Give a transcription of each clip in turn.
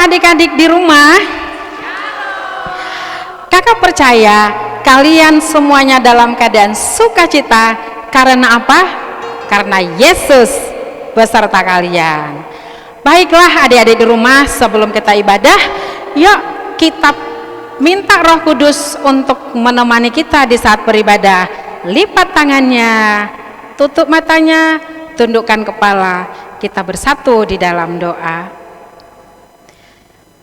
adik-adik di rumah. Kakak percaya kalian semuanya dalam keadaan sukacita. Karena apa? Karena Yesus beserta kalian. Baiklah adik-adik di rumah, sebelum kita ibadah, yuk kita minta Roh Kudus untuk menemani kita di saat beribadah. Lipat tangannya, tutup matanya, tundukkan kepala. Kita bersatu di dalam doa.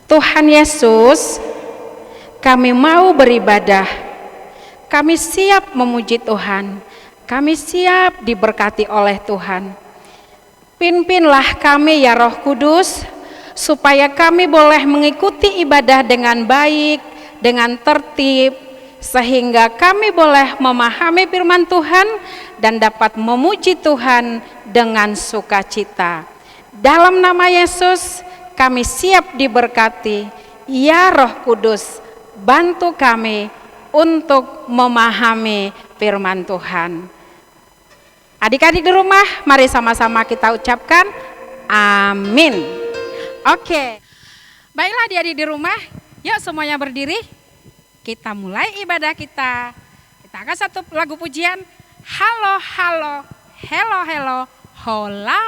Tuhan Yesus, kami mau beribadah. Kami siap memuji Tuhan. Kami siap diberkati oleh Tuhan. Pimpinlah kami ya Roh Kudus, supaya kami boleh mengikuti ibadah dengan baik, dengan tertib, sehingga kami boleh memahami firman Tuhan dan dapat memuji Tuhan dengan sukacita. Dalam nama Yesus kami siap diberkati. Ya Roh Kudus, bantu kami untuk memahami firman Tuhan. Adik-adik di rumah, mari sama-sama kita ucapkan amin. Oke. Baiklah adik-adik di rumah, yuk semuanya berdiri. Kita mulai ibadah kita. Kita akan satu lagu pujian. Halo, halo, hello, hello, hola.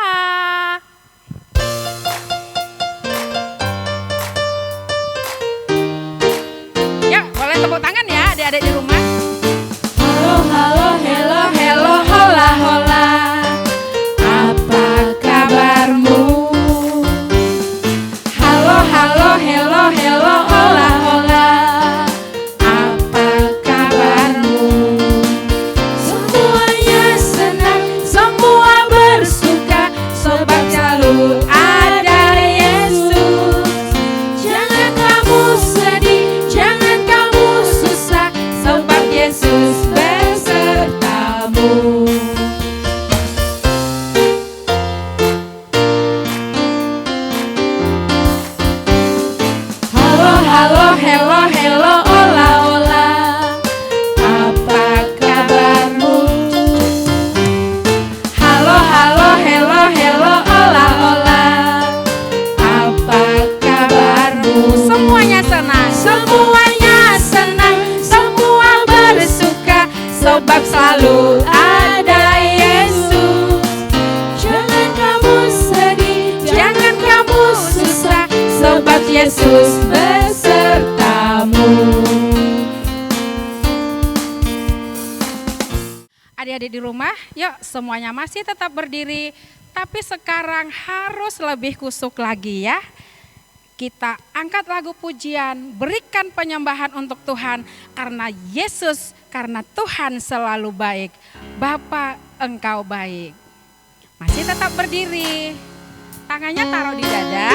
Ya, boleh tepuk tangan ya adik-adik di rumah. Halo, halo, hello, hello, hola, hola. Apa kabarmu? Halo, halo, hello, hello, hola, hola. Apa kabarmu? Semuanya senang, semua bersuka, sebab selalu ada Yesus. Jangan kamu sedih, jangan kamu susah, sebab Yesus besertamu. Halo, halo, hello, hello, hola, hola. Apa kabarmu? Halo, halo, hello, hello, hola, hola. Apa kabarmu? Semuanya senang. Semuanya senang, semua bersuka, sebab selalu ada Yesus. Jangan kamu sedih, jangan kamu susah, sebab Yesus besertamu. Adik-adik di rumah, yuk semuanya masih tetap berdiri, tapi sekarang harus lebih kusuk lagi ya. Kita angkat lagu pujian, berikan penyembahan untuk Tuhan, karena Yesus, karena Tuhan selalu baik. Bapa, Engkau baik. Masih tetap berdiri, tangannya taruh di dada,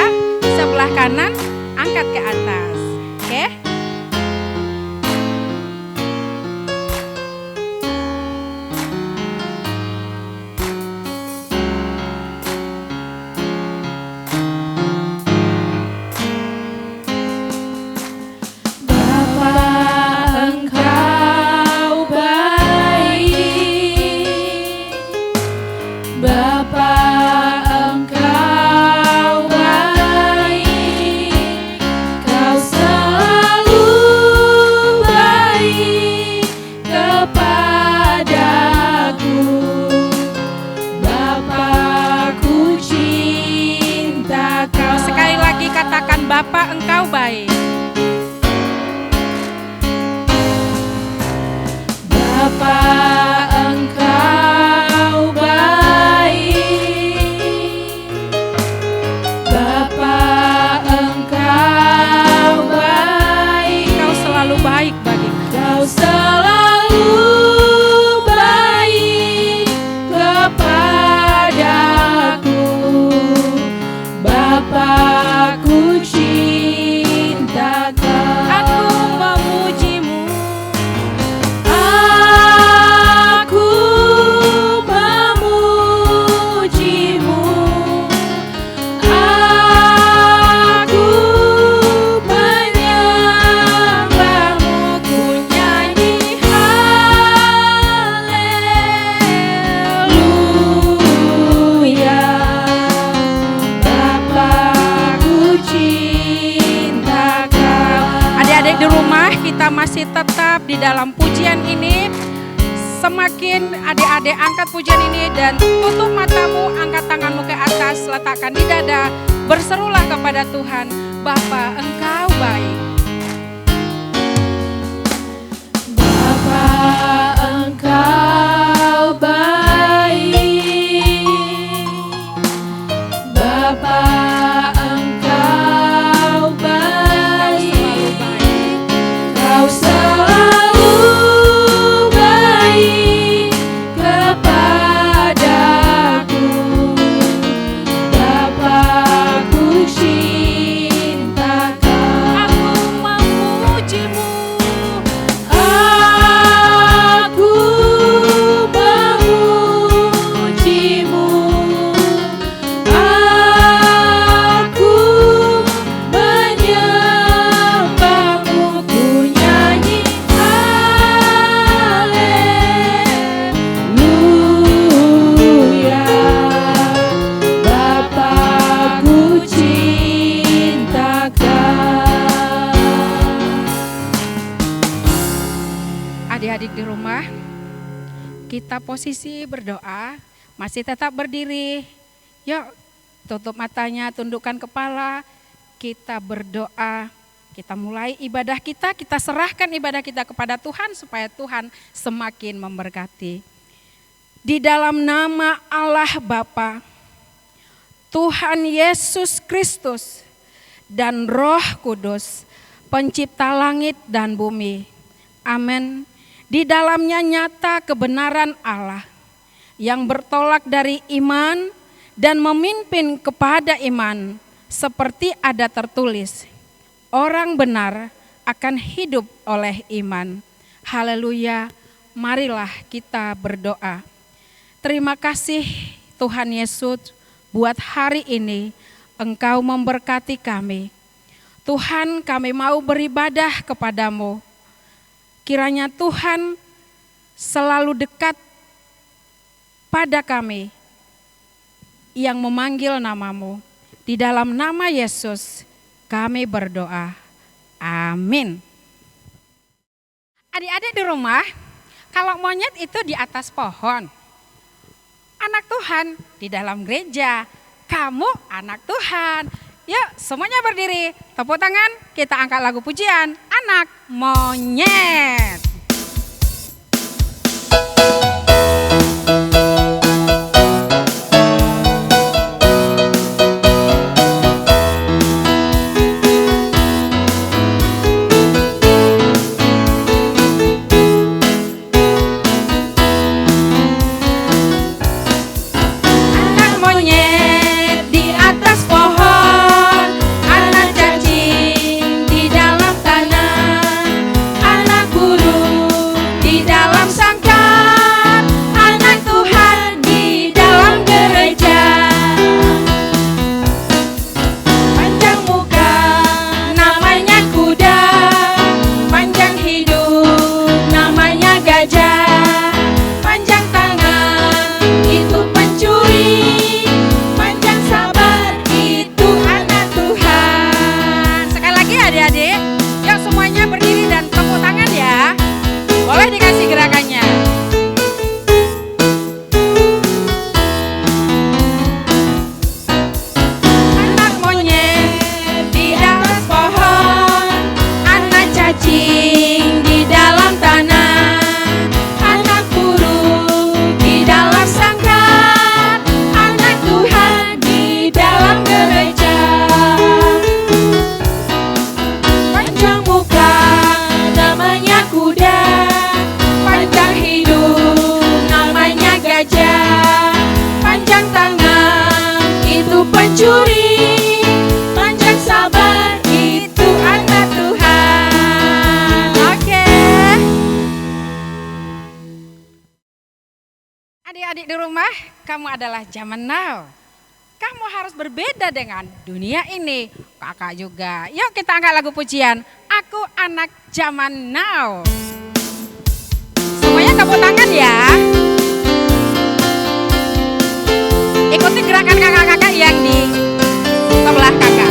sebelah kanan angkat ke atas. Oke? Bapa, Engkau baik. Bapa, Engkau baik. Kau kita masih tetap di dalam pujian ini. Semakin adik-adik angkat pujian ini dan tutup matamu, angkat tanganmu ke atas, letakkan di dada, berserulah kepada Tuhan, Bapa, Engkau baik. Bapa, Engkau baik. Bapa, Engkau baik. Kau selalu baik kepadaku. Bapa, ku cinta Kau. Aku memujimu, Aku memujimu, aku menyembahmu, ku nyanyi haleluya. Bapa, ku cinta Kau. adik-adik di rumah, kita posisi berdoa, masih tetap berdiri. Yuk, tutup matanya, tundukkan kepala, kita berdoa. Kita mulai ibadah kita serahkan ibadah kita kepada Tuhan supaya Tuhan semakin memberkati. Di dalam nama Allah Bapa, Tuhan Yesus Kristus, dan Roh Kudus, pencipta langit dan bumi. Amin. Di dalamnya nyata kebenaran Allah yang bertolak dari iman dan memimpin kepada iman, seperti ada tertulis, orang benar akan hidup oleh iman. Haleluya. Marilah kita berdoa. Terima kasih Tuhan Yesus buat hari ini Engkau memberkati kami. Tuhan, kami mau beribadah kepadamu. Kiranya Tuhan selalu dekat pada kami yang memanggil namamu. Di dalam nama Yesus kami berdoa. Amin. Adik-adik di rumah, kalau monyet itu di atas pohon. Anak Tuhan di dalam gereja, kamu anak Tuhan. Yuk semuanya berdiri, tepuk tangan, kita angkat lagu pujian, Anak Monyet. Anak monyet di atas pohon, anak cacing di dalam tanah, anak burung di dalam sangkar, anak Tuhan di dalam gereja. Panjang muka namanya kuda, panjang hidup namanya gajah, panjang tangan itu pencuri, panjang sabar itu anak Tuhan. Sekali lagi adik-adik, yuk semuanya berdiri dan tepuk tangan ya. Boleh dikasih gerakannya. Anak monyet di atas pohon, anak cacing di dalam tanah, anak burung di dalam sangkar, anak Tuhan di dalam gereja. Panjang muka namanya kuda, panjang hidup namanya gajah, panjang tangan itu pencuri, panjang sabar itu anak Tuhan. Oke. Adik-adik di rumah, kamu adalah zaman now. Kamu harus berbeda dengan dunia ini. Kakak juga. Yuk kita angkat lagu pujian, Aku Anak Zaman Now. Semuanya tepuk tangan ya. Ikuti gerakan kakak-kakak yang di sebelah kakak.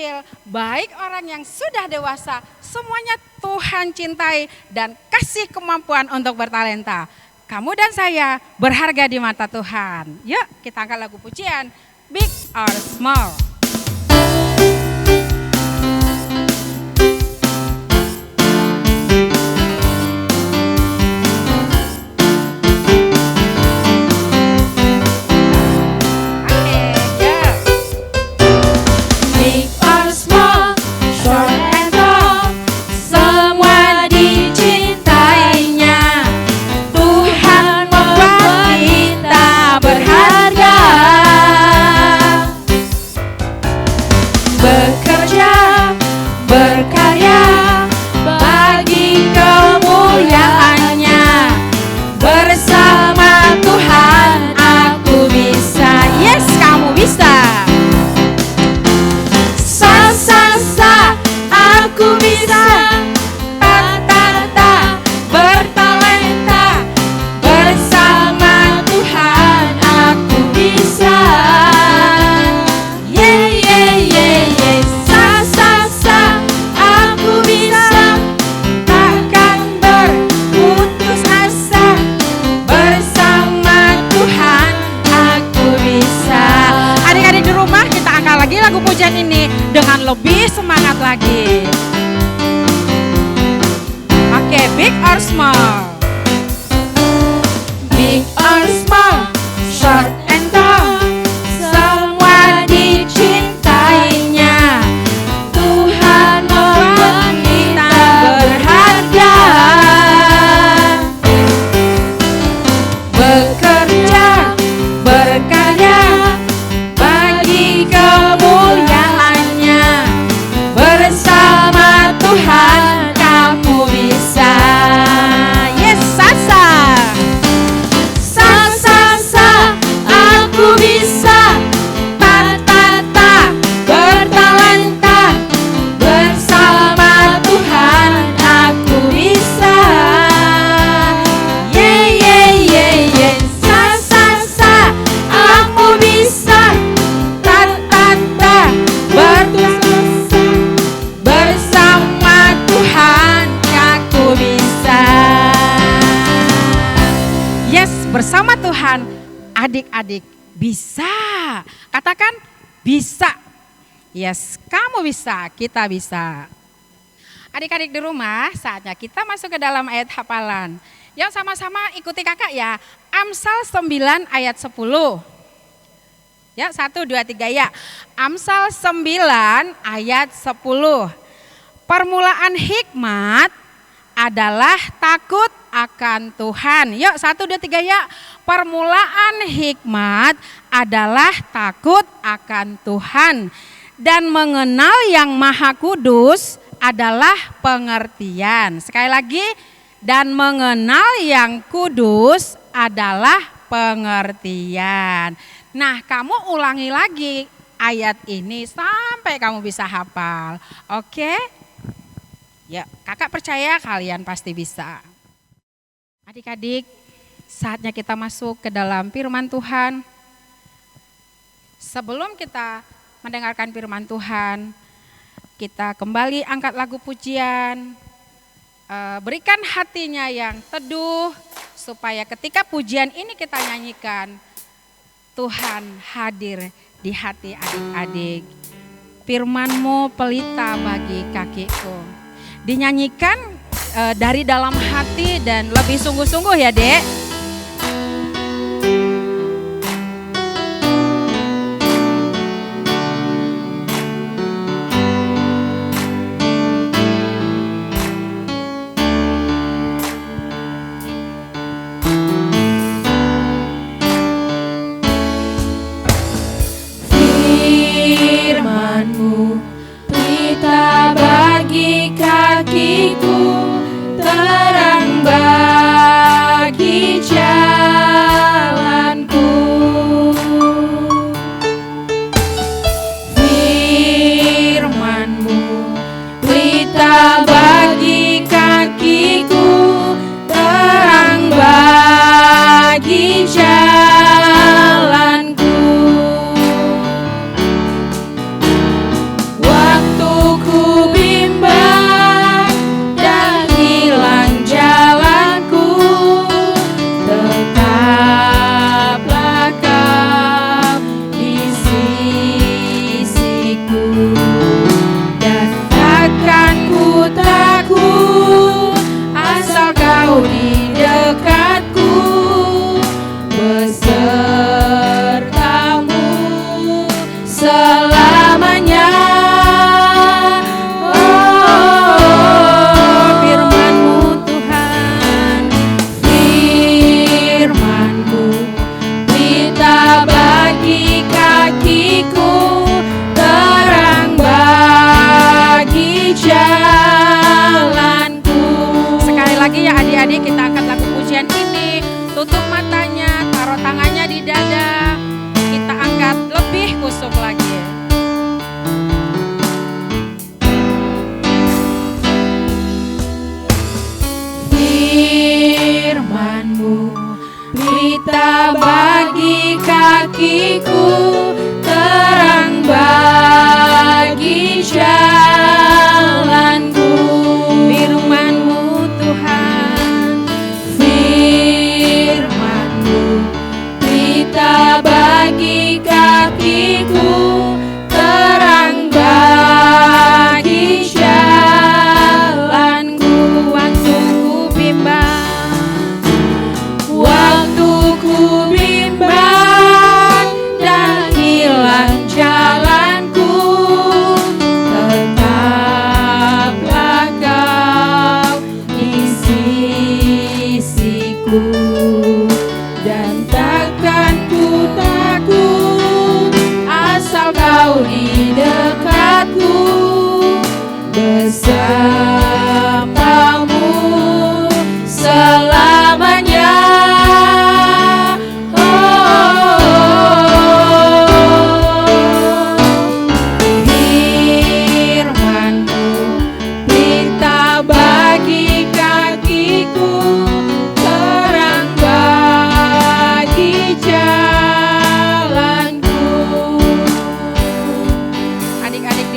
kecil, baik orang yang sudah dewasa, semuanya Tuhan cintai dan kasih kemampuan untuk bertalenta. Kamu dan saya berharga di mata Tuhan. Yuk kita angkat lagu pujian, Big or Small. Lebih semangat lagi. Oke, big or small? Big or small, short and tall, semua dicintainya. Tuhan membuat kita berharga. Bekerja, berkarya bagi kemuliaan. Bersama Tuhan kamu bisa. Yes, Sasa. Sasa, aku bisa. Ta-ta-ta, bertalenta. Bersama Tuhan aku bisa. Yeah, yeah, yeah, yeah. Sasa, aku bisa. Ta-ta-ta, bersama Tuhan aku bisa. Yes, bersama Tuhan adik-adik bisa. Katakan bisa. Yes, kamu bisa, kita bisa. Adik-adik di rumah, saatnya kita masuk ke dalam ayat hafalan. Yuk sama-sama ikuti kakak ya. Amsal 9 ayat 10. Ya, 1, 2, 3 ya. Amsal 9 ayat 10. Permulaan hikmat adalah takut akan Tuhan. Yuk 1, 2, 3 ya. Permulaan hikmat adalah takut akan Tuhan. Dan mengenal yang maha kudus adalah pengertian. Sekali lagi, dan mengenal yang kudus adalah pengertian. Nah, kamu ulangi lagi ayat ini sampai kamu bisa hafal. Oke? Ya, kakak percaya kalian pasti bisa. Adik-adik, saatnya kita masuk ke dalam firman Tuhan. Sebelum kita mendengarkan firman Tuhan, kita kembali angkat lagu pujian. Berikan hatinya yang teduh, supaya ketika pujian ini kita nyanyikan, Tuhan hadir di hati adik-adik. Firman-Mu pelita bagi kakiku. Dinyanyikan dari dalam hati dan lebih sungguh-sungguh ya, Dek. Firman-Mu pelita bagi kakiku, terang bagi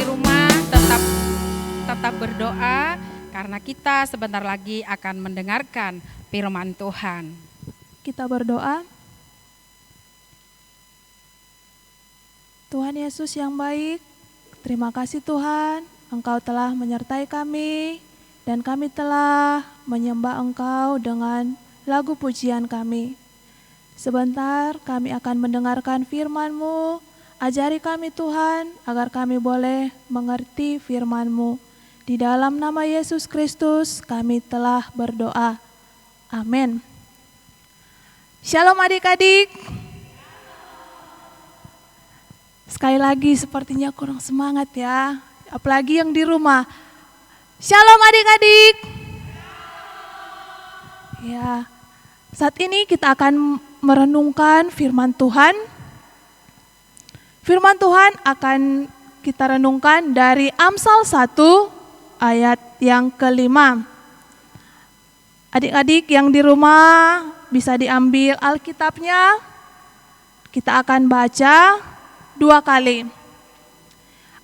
rumah tetap berdoa karena kita sebentar lagi akan mendengarkan firman Tuhan. Kita berdoa. Tuhan Yesus yang baik, terima kasih Tuhan, Engkau telah menyertai kami dan kami telah menyembah Engkau dengan lagu pujian kami. Sebentar kami akan mendengarkan firman-Mu. Ajari kami Tuhan, agar kami boleh mengerti firman-Mu. Di dalam nama Yesus Kristus kami telah berdoa. Amin. Shalom adik-adik. Sekali lagi sepertinya kurang semangat ya, apalagi yang di rumah. Shalom adik-adik. Ya, saat ini kita akan merenungkan firman Tuhan. Firman Tuhan akan kita renungkan dari Amsal 1 ayat yang ke-5. Adik-adik yang di rumah bisa diambil Alkitabnya. Kita akan baca 2 kali.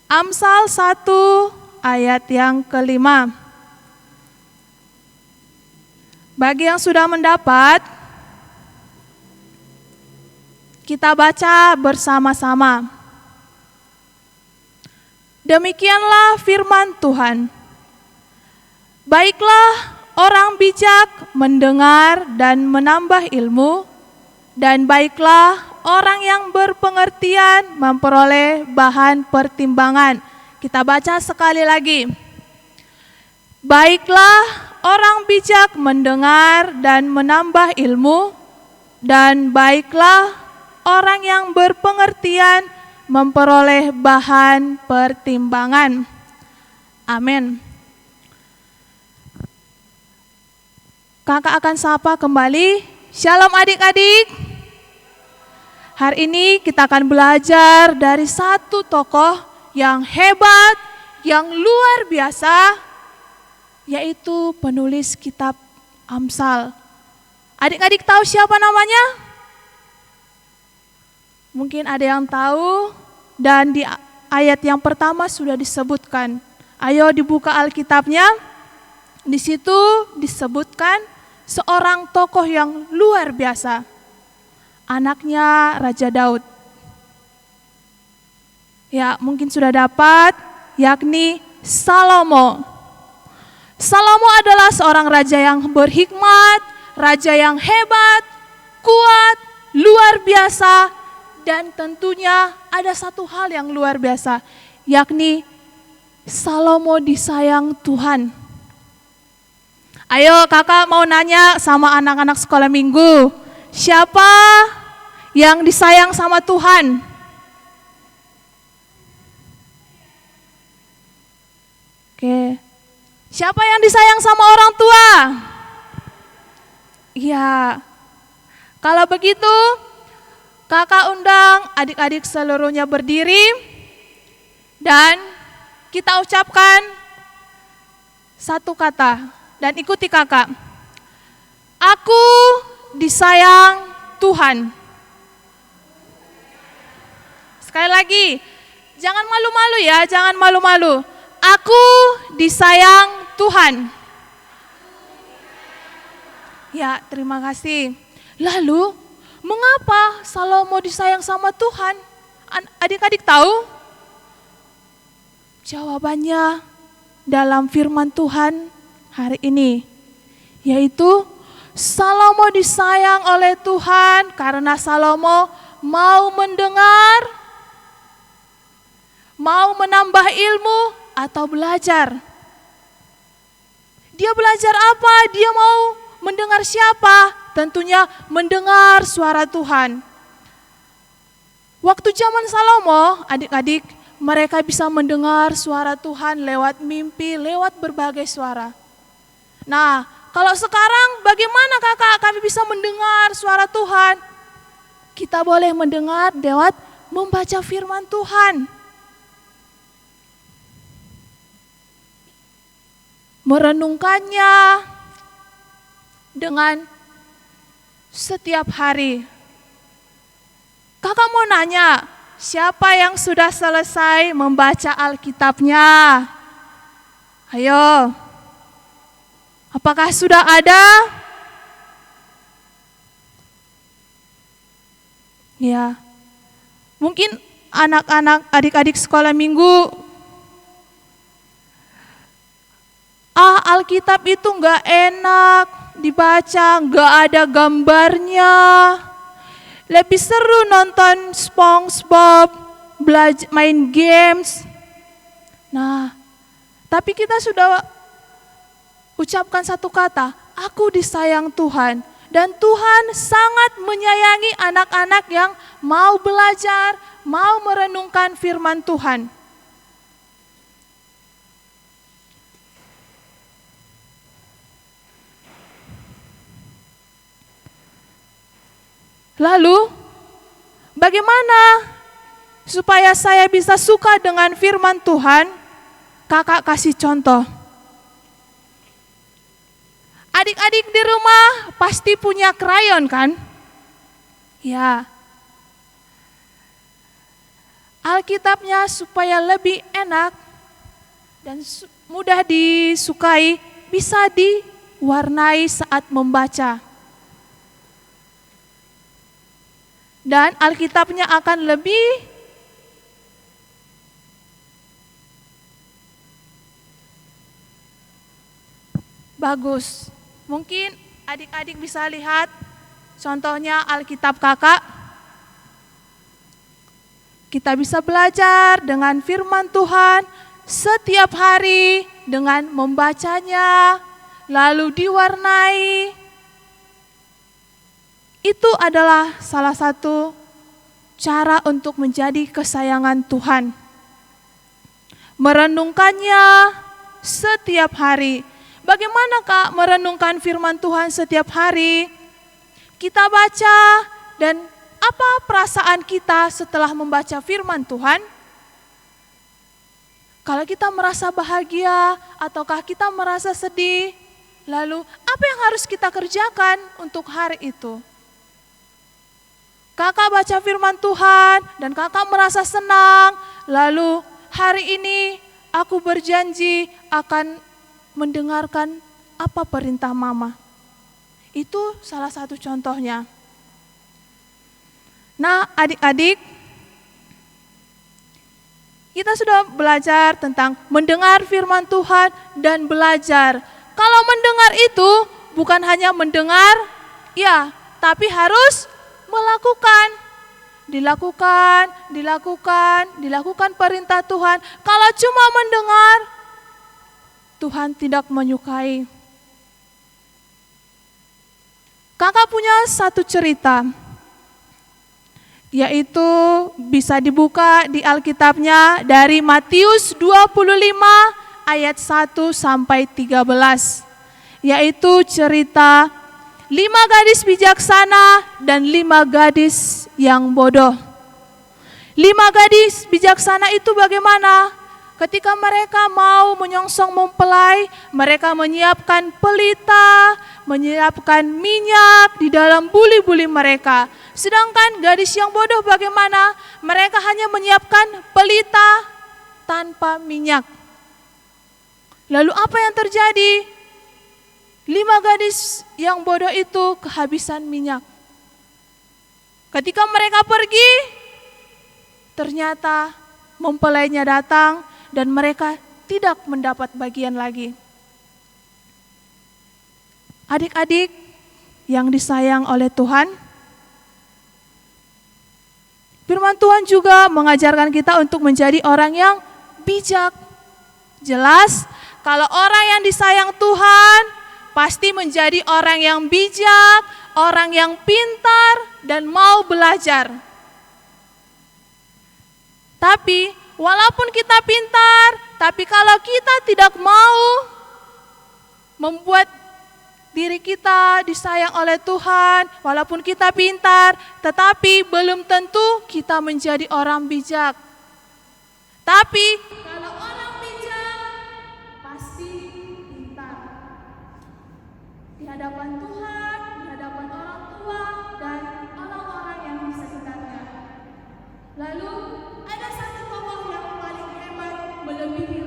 Amsal 1 ayat yang ke-5. Bagi yang sudah mendapat, kita baca bersama-sama. Demikianlah firman Tuhan. Baiklah orang bijak mendengar dan menambah ilmu, dan baiklah orang yang berpengertian memperoleh bahan pertimbangan. Kita baca sekali lagi. Baiklah orang bijak mendengar dan menambah ilmu, dan baiklah orang yang berpengertian memperoleh bahan pertimbangan. Amin. Kakak akan sapa kembali. Shalom adik-adik. Hari ini kita akan belajar dari satu tokoh yang hebat, yang luar biasa, yaitu penulis kitab Amsal. Adik-adik tahu siapa namanya? Mungkin ada yang tahu, dan di ayat yang pertama sudah disebutkan. Ayo dibuka Alkitabnya. Di situ disebutkan seorang tokoh yang luar biasa. Anaknya Raja Daud. Ya, mungkin sudah dapat, yakni Salomo. Salomo adalah seorang raja yang berhikmat, raja yang hebat, kuat, luar biasa. Dan tentunya ada satu hal yang luar biasa, yakni Salomo disayang Tuhan. Ayo kakak mau nanya sama anak-anak sekolah minggu, siapa yang disayang sama Tuhan? Oke, siapa yang disayang sama orang tua? Iya, kalau begitu kakak undang adik-adik seluruhnya berdiri dan kita ucapkan satu kata dan ikuti kakak. Aku disayang Tuhan. Sekali lagi, jangan malu-malu ya, jangan malu-malu. Aku disayang Tuhan. Ya, terima kasih. Lalu, mengapa Salomo disayang sama Tuhan? Adik-adik tahu? Jawabannya dalam firman Tuhan hari ini, yaitu Salomo disayang oleh Tuhan karena Salomo mau mendengar, mau menambah ilmu atau belajar. Dia belajar apa? Dia mau mendengar siapa? Tentunya mendengar suara Tuhan. Waktu zaman Salomo, adik-adik, mereka bisa mendengar suara Tuhan lewat mimpi, lewat berbagai suara. Nah, kalau sekarang bagaimana kakak kami bisa mendengar suara Tuhan? Kita boleh mendengar lewat membaca firman Tuhan. Merenungkannya dengan setiap hari. Kakak mau nanya, siapa yang sudah selesai membaca Alkitabnya? Ayo. Apakah sudah ada? Ya. Mungkin anak-anak, adik-adik sekolah minggu, Alkitab itu nggak enak dibaca, nggak ada gambarnya. Lebih seru nonton SpongeBob, belajar main games. Nah, tapi kita sudah ucapkan satu kata, aku disayang Tuhan. Dan Tuhan sangat menyayangi anak-anak yang mau belajar, mau merenungkan firman Tuhan. Lalu, bagaimana supaya saya bisa suka dengan firman Tuhan? Kakak kasih contoh. Adik-adik di rumah pasti punya krayon kan? Ya. Alkitabnya supaya lebih enak dan mudah disukai, bisa diwarnai saat membaca. Dan Alkitabnya akan lebih bagus. Mungkin adik-adik bisa lihat contohnya Alkitab kakak. Kita bisa belajar dengan firman Tuhan setiap hari dengan membacanya, lalu diwarnai. Itu adalah salah satu cara untuk menjadi kesayangan Tuhan. Merenungkannya setiap hari. Bagaimana Kak merenungkan firman Tuhan setiap hari? Kita baca dan apa perasaan kita setelah membaca firman Tuhan? Kalau kita merasa bahagia ataukah kita merasa sedih? Lalu apa yang harus kita kerjakan untuk hari itu? Kakak baca firman Tuhan dan kakak merasa senang. Lalu hari ini aku berjanji akan mendengarkan apa perintah mama. Itu salah satu contohnya. Nah, adik-adik, kita sudah belajar tentang mendengar firman Tuhan dan belajar. Kalau mendengar itu bukan hanya mendengar, ya, tapi harus melakukan. Dilakukan perintah Tuhan. Kalau cuma mendengar, Tuhan tidak menyukai. Kakak punya satu cerita, yaitu bisa dibuka di Alkitabnya dari Matius 25 ayat 1 sampai 13, yaitu cerita 5 gadis bijaksana dan 5 gadis yang bodoh. 5 gadis bijaksana itu bagaimana? Ketika mereka mau menyongsong mempelai, mereka menyiapkan pelita, menyiapkan minyak di dalam buli-buli mereka. Sedangkan gadis yang bodoh bagaimana? Mereka hanya menyiapkan pelita tanpa minyak. Lalu apa yang terjadi? 5 gadis yang bodoh itu kehabisan minyak. Ketika mereka pergi, ternyata mempelainya datang dan mereka tidak mendapat bagian lagi. Adik-adik yang disayang oleh Tuhan, firman Tuhan juga mengajarkan kita untuk menjadi orang yang bijak. Jelas, kalau orang yang disayang Tuhan, pasti menjadi orang yang bijak, orang yang pintar, dan mau belajar. Tapi, walaupun kita pintar, tapi kalau kita tidak mau membuat diri kita disayang oleh Tuhan, walaupun kita pintar, tetapi belum tentu kita menjadi orang bijak. Tapi, kalau orang bijak, pasti pintar. Di hadapan Tuhan, di hadapan orang tua, dan orang-orang yang di sekitarnya. Lalu,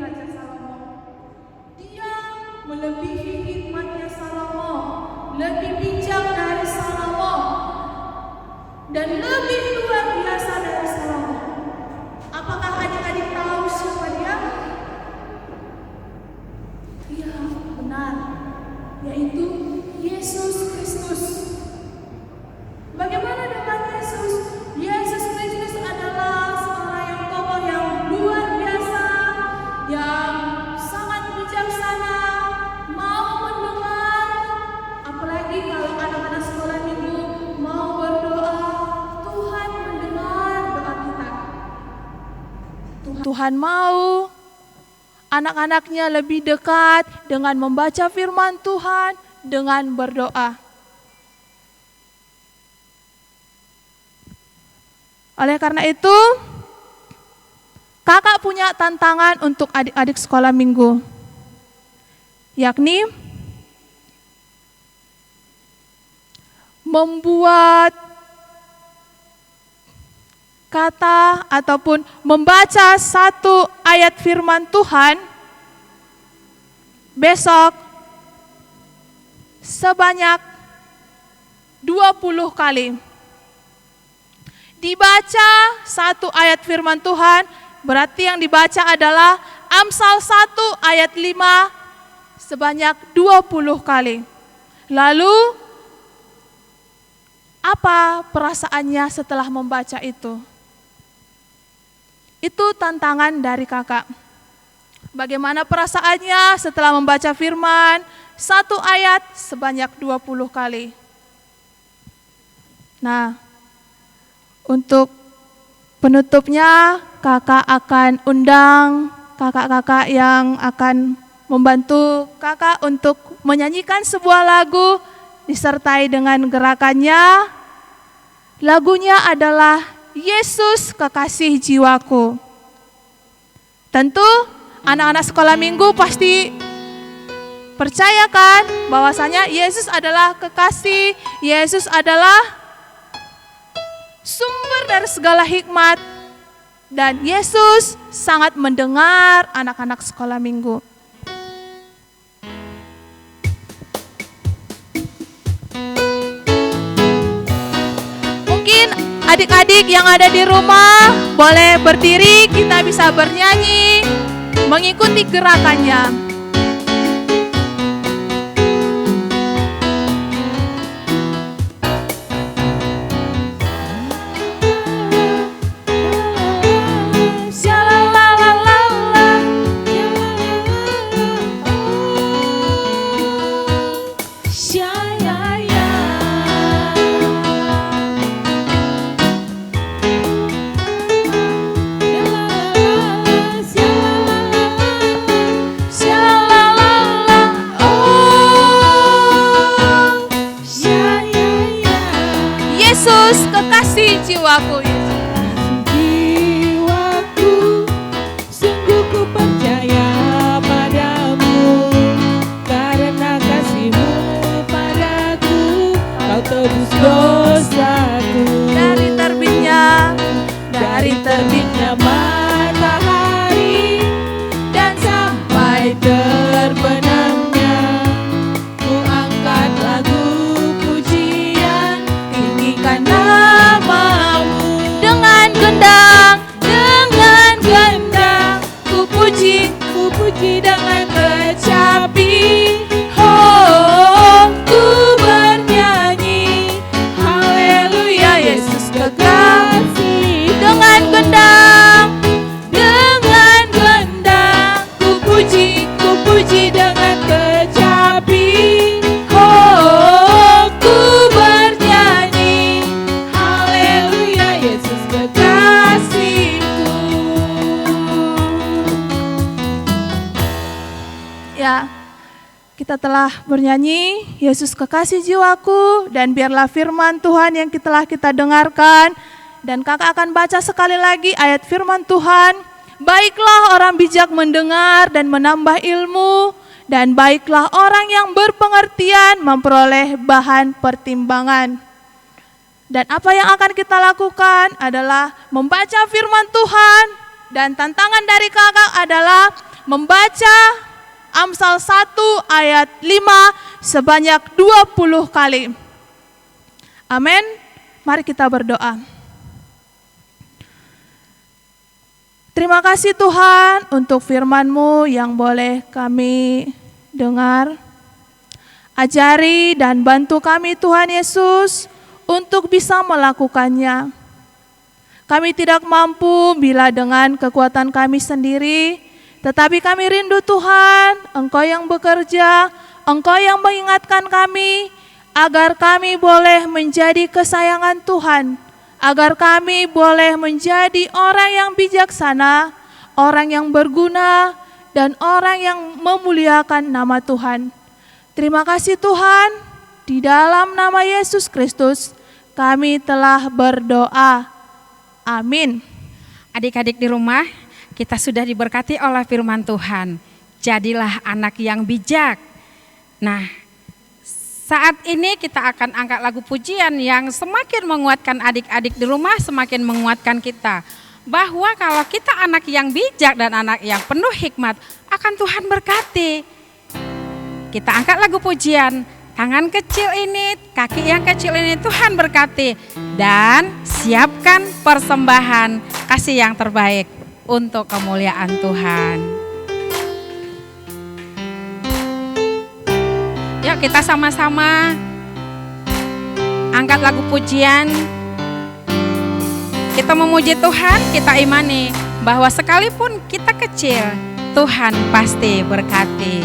Raja Salomo. Dia melebihi hikmatnya Salomo, lebih bijak dari Salomo, dan lebih luar biasa dari Salomo. Apakah adik-adik tahu siapa dia? Iya, benar, yaitu Yesus Kristus. Bagaimana dengan Yesus? Yesus Kristus adalah seorang yang tokoh yang luar biasa, yang sangat bijaksana, mau mendengar, apalagi kalau anak-anak sekolah minggu mau berdoa, Tuhan mendengar doa kita. Tuhan mau anak-anaknya lebih dekat dengan membaca firman Tuhan, dengan berdoa. Oleh karena itu, kakak punya tantangan untuk adik-adik sekolah minggu, yakni membuat kata ataupun membaca satu ayat firman Tuhan besok sebanyak 20 kali. Dibaca satu ayat firman Tuhan, berarti yang dibaca adalah Amsal 1 ayat 5 sebanyak 20 kali. Lalu, apa perasaannya setelah membaca itu? Itu tantangan dari kakak. Bagaimana perasaannya setelah membaca firman, satu ayat sebanyak 20 kali. Nah, untuk penutupnya, kakak akan undang kakak-kakak yang akan membantu kakak untuk menyanyikan sebuah lagu disertai dengan gerakannya. Lagunya adalah Yesus Kekasih Jiwaku. Tentu anak-anak sekolah minggu pasti percayakan bahwasanya Yesus adalah kekasih, Yesus adalah sumber dari segala hikmat, dan Yesus sangat mendengar anak-anak sekolah minggu. Mungkin adik-adik yang ada di rumah boleh berdiri, kita bisa bernyanyi, mengikuti gerakannya. Yesus Kekasih Jiwaku. Jiwaku, sungguh ku percaya padamu, karena kasih-Mu padaku, Kau tebus dosaku. Dari terbitnya matahari dan sampai terbenamnya, ku angkat lagu pujian, tinggikan nama-Mu. dengan gendang ku puji dengan kecapi. Oh, ku bernyanyi, haleluya, Yesus kekasih. dengan gendang ku puji dengan kecapi. Oh, ku bernyanyi, haleluya, Yesus kekasihku. ya. Kita telah bernyanyi Yesus Kekasih Jiwaku, dan biarlah firman Tuhan yang telah kita dengarkan, dan kakak akan baca sekali lagi ayat firman Tuhan. Baiklah orang bijak mendengar dan menambah ilmu, dan baiklah orang yang berpengertian memperoleh bahan pertimbangan. Dan apa yang akan kita lakukan adalah membaca firman Tuhan, dan tantangan dari kakak adalah membaca Amsal 1 ayat 5 sebanyak 20 kali. Amin. Mari kita berdoa. Terima kasih Tuhan untuk firman-Mu yang boleh kami dengar. Ajari dan bantu kami Tuhan Yesus untuk bisa melakukannya. Kami tidak mampu bila dengan kekuatan kami sendiri, tetapi kami rindu Tuhan, Engkau yang bekerja, Engkau yang mengingatkan kami, agar kami boleh menjadi kesayangan Tuhan, agar kami boleh menjadi orang yang bijaksana, orang yang berguna, dan orang yang memuliakan nama Tuhan. Terima kasih Tuhan, di dalam nama Yesus Kristus kami telah berdoa. Amin. Adik-adik di rumah, kita sudah diberkati oleh firman Tuhan. Jadilah anak yang bijak. Nah, saat ini kita akan angkat lagu pujian yang semakin menguatkan adik-adik di rumah, semakin menguatkan kita. Bahwa kalau kita anak yang bijak dan anak yang penuh hikmat, akan Tuhan berkati. Kita angkat lagu pujian, tangan kecil ini, kaki yang kecil ini Tuhan berkati. Dan siapkan persembahan kasih yang terbaik untuk kemuliaan Tuhan. Yuk kita sama-sama angkat lagu pujian. Kita memuji Tuhan, kita imani bahwa sekalipun kita kecil, Tuhan pasti berkati.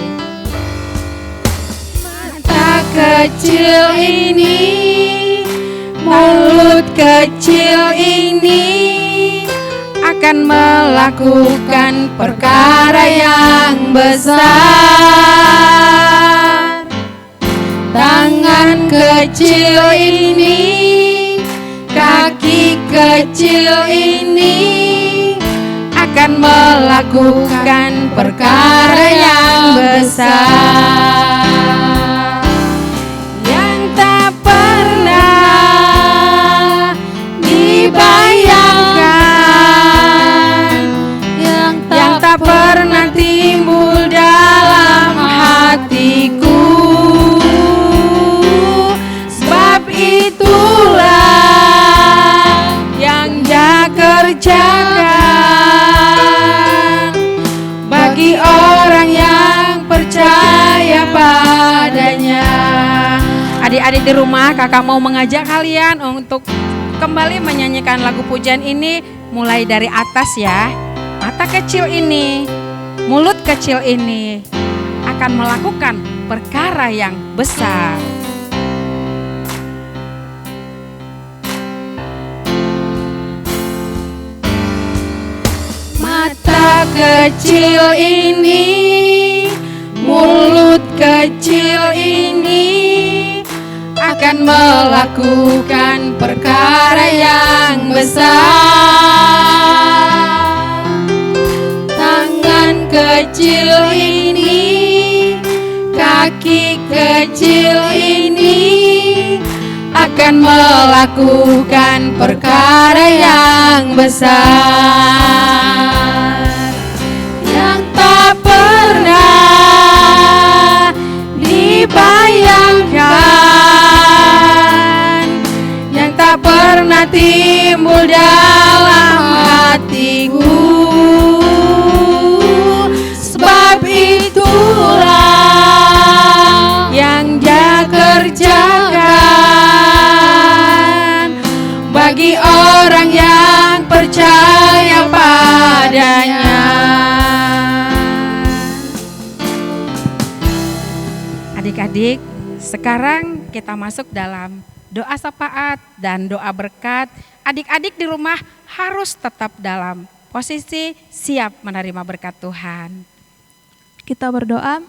Mata kecil ini, mulut kecil ini akan melakukan perkara yang besar. Tangan kecil ini, kaki kecil ini akan melakukan perkara yang besar. Yang tak pernah dibayangkan, yang tak pernah timbul dalam hatiku. Sebab itulah yang Dia kerjakan bagi orang yang percaya padanya. Adik-adik di rumah, kakak mau mengajak kalian untuk kembali menyanyikan lagu pujian ini mulai dari atas ya. Mata kecil ini, mulut kecil ini akan melakukan perkara yang besar. Mata kecil ini, mulut kecil ini akan melakukan perkara yang besar. Tangan kecil ini, kaki kecil ini akan melakukan perkara yang besar. Yang tak pernah dibayangkan, yang tak pernah timbul dalam hatiku. Sebab itulah yang Dia kerjakan bagi orang yang percaya padanya. Adik-adik, sekarang kita masuk dalam doa syafaat dan doa berkat. Adik-adik di rumah harus tetap dalam posisi siap menerima berkat Tuhan. Kita berdoa.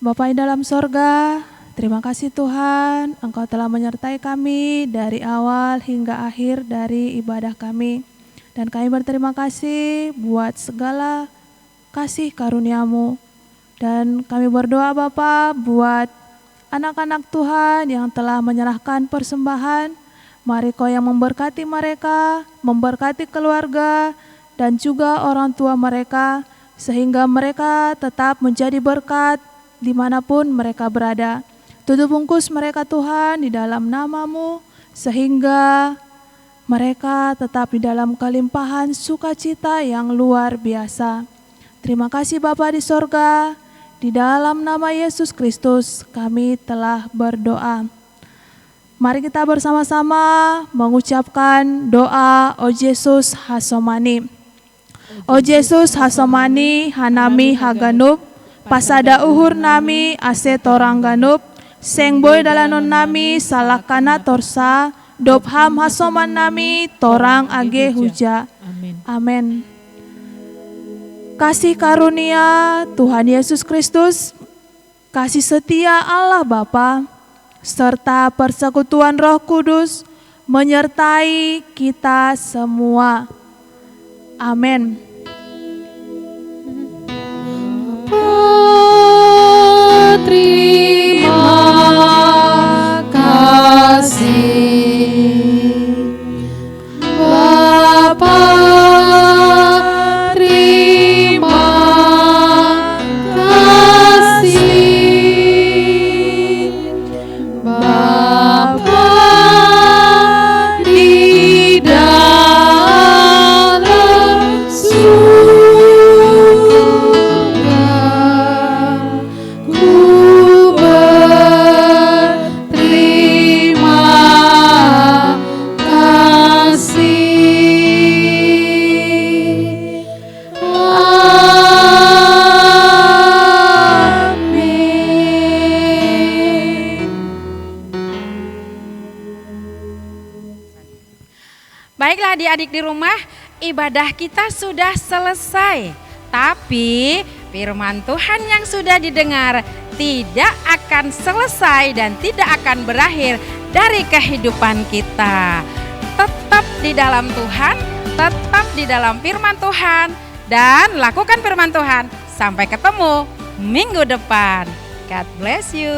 Bapa di dalam sorga, terima kasih Tuhan, Engkau telah menyertai kami dari awal hingga akhir dari ibadah kami. Dan kami berterima kasih buat segala kasih karunia-Mu. Dan kami berdoa Bapa buat anak-anak Tuhan yang telah menyerahkan persembahan. Mari Kau yang memberkati mereka, memberkati keluarga, dan juga orang tua mereka, sehingga mereka tetap menjadi berkat dimanapun mereka berada. Tutup bungkus mereka Tuhan di dalam nama-Mu, sehingga mereka tetap di dalam kelimpahan sukacita yang luar biasa. Terima kasih Bapa di sorga, di dalam nama Yesus Kristus kami telah berdoa. Mari kita bersama-sama mengucapkan doa O Yesus Hasomani. O Yesus Hasomani hanami haganup, pasada uhur nami ase torang ganup, seng boy dalanon nami salakana torsa, dobham hasoman nami torang age huja. Amin. Amin. Kasih karunia Tuhan Yesus Kristus, kasih setia Allah Bapa, serta persekutuan Roh Kudus menyertai kita semua. Amin. Terima kasih Bapa, terima kasih Bapa di dalam surga, ku berterima kasih. Amin. Baiklah adik-adik di rumah, ibadah kita sudah selesai. Tapi firman Tuhan yang sudah didengar tidak akan selesai dan tidak akan berakhir dari kehidupan kita. Tetap di dalam Tuhan, tetap di dalam firman Tuhan, dan lakukan firman Tuhan. Sampai ketemu minggu depan. God bless you.